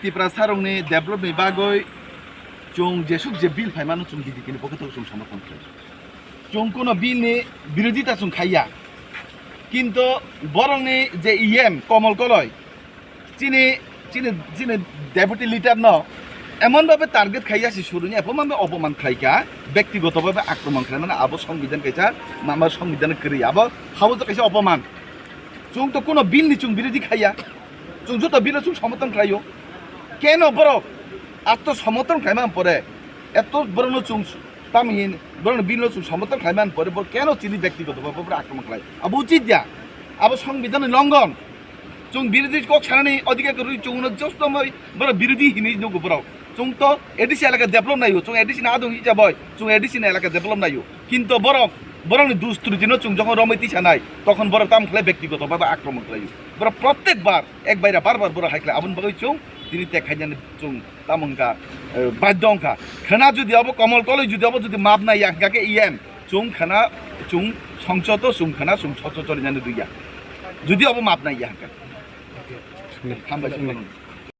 Tiprasa rongni develop ni bagoi chung jesuk je bill faimanu chung didi kini poketo chung সমর্থন করে chung কোন বিল নি বিরোধিতা chung খাইয়া কিন্তু বরংনি যে ইএম কমল কলয় চিনি চিনি চিনি ডেপুটি লিডার ন এমনভাবে টার্গেট খাইয়াছি শুরুনি এমনভাবে অপমান খাইকা ব্যক্তিগতভাবে আক্রমণ খাই মানে আবো সংবিধান কাইছা আমার সংবিধানে করি আবো হাবো তো কাইছা অপমান chung তো কোনো বিল নি chung বিরোধী খাইয়া chung যত বিল chung সমর্থন খাইও কেন বড় আত্ম সমর্থন খাইমান পরে এত বড় chung তামহীন বড় বিল chung সমর্থন খাইমান পরে কেন চিনি ব্যক্তিগতভাবে আক্রমণ খাই আবো উচিত দিয়া আবো সংবিধানের লঙ্ঘন chung বিরোধী কক ছাড়ানি অধিকার করি chung just বড় বিরোধী হিনি নগো বড় chung তো এডিসি এলাকা ডেভেলপ নাইও chung এডিসি না আদৌ হিসাব হয় chung এডিসি এলাকা ডেভেলপ নাইও কিন্তু বরং দুস্তুতি ন chung যখন রমিতি ছানাই তখন বড় তাম খেলে ব্যক্তিগতভাবে আক্রমণ খাইও বড় প্রত্যেকবার এক বাইরা বারবার বড় হাইকলে আবুন বাগৈ chung তিনি দেখাইজানে chung তামঙ্কা বাধ্যঙ্কা খানা যদি আবো কমল কলই যদি আবো যদি মাপ নাই ইয়াকে ইএম chung খানা chung সংসদ chung খানা chung সচল জানে দুইয়া যদি আবো মাপ নাই ইয়াকে হামবাই